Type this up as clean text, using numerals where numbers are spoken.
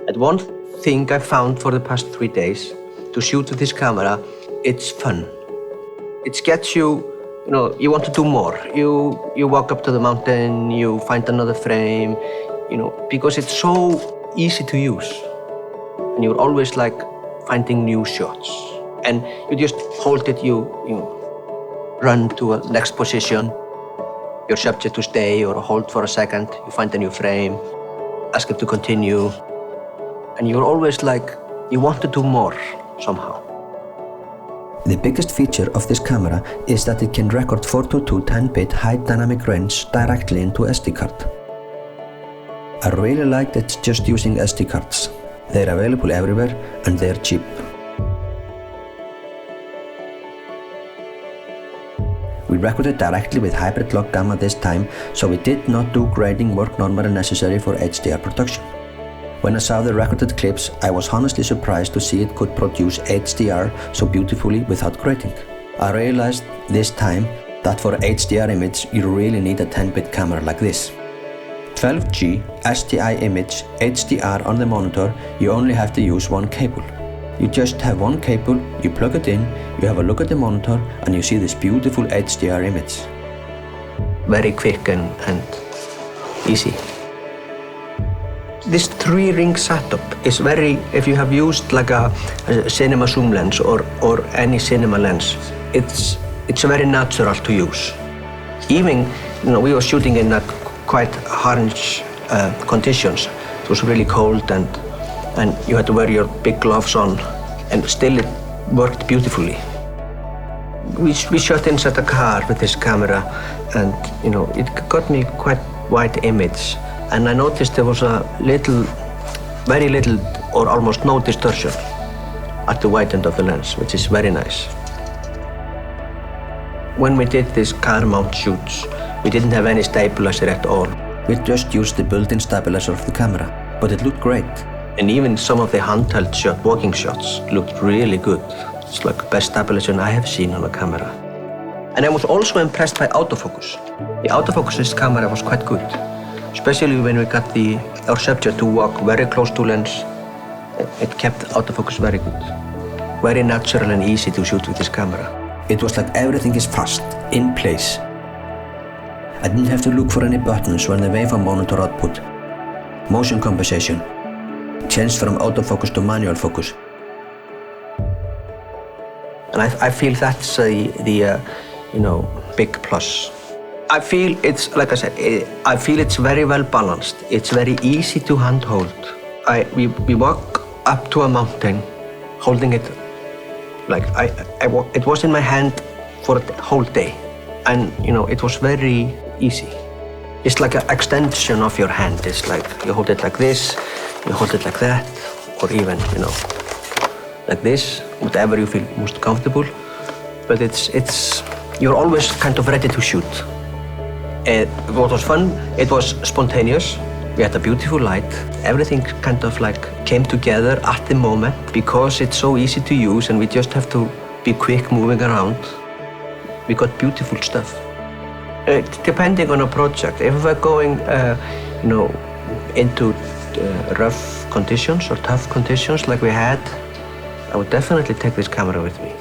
And one thing I found for the past 3 days to shoot with this camera, it's fun. It gets you, you want to do more. You walk up to the mountain, you find another frame, because it's so easy to use. And you're always like finding new shots. And you just hold it, you run to a next position. You're subject to stay or hold for a second. You find a new frame, ask it to continue. And you're always like, you want to do more somehow. The biggest feature of this camera is that it can record 422 10-bit high dynamic range directly into SD card. I really like that it's just using SD cards. They're available everywhere and they're cheap. We recorded directly with hybrid log gamma this time, so we did not do grading work normally necessary for HDR production. When I saw the recorded clips, I was honestly surprised to see it could produce HDR so beautifully without grading. I realized this time that for HDR image, you really need a 10-bit camera like this. 12G SDI image HDR on the monitor, you only have to use one cable. You just have one cable, you plug it in, you have a look at the monitor, and you see this beautiful HDR image. Very quick and easy. This 3-ring setup is very, if you have used like a cinema zoom lens or any cinema lens, it's very natural to use. Even, we were shooting in quite harsh conditions. It was really cold and you had to wear your big gloves on, and still it worked beautifully. We shot inside the car with this camera, and it got me quite wide image. And I noticed there was very little or almost no distortion at the wide end of the lens, which is very nice. When we did these car mount shoots, we didn't have any stabilizer at all. We just used the built-in stabilizer of the camera, but it looked great. And even some of the handheld walking shots looked really good. It's like the best stabilization I have seen on a camera. And I was also impressed by autofocus. The autofocus of this camera was quite good. Especially when we got our subject to walk very close to lens, it kept autofocus very good. Very natural and easy to shoot with this camera. It was like everything is fast, in place. I didn't have to look for any buttons when the waveform monitor output. Motion compensation. Changed from autofocus to manual focus. And I feel that's the big plus. I feel it's, like I said, I feel it's very well balanced. It's very easy to handhold. We walk up to a mountain, holding it like it was in my hand for the whole day. And it was very easy. It's like an extension of your hand. It's like you hold it like this, you hold it like that, or even, like this, whatever you feel most comfortable. But you're always kind of ready to shoot. What was fun, it was spontaneous. We had a beautiful light. Everything kind of came together at the moment because it's so easy to use and we just have to be quick moving around. We got beautiful stuff. Depending on a project, if we're going into rough conditions or tough conditions like we had, I would definitely take this camera with me.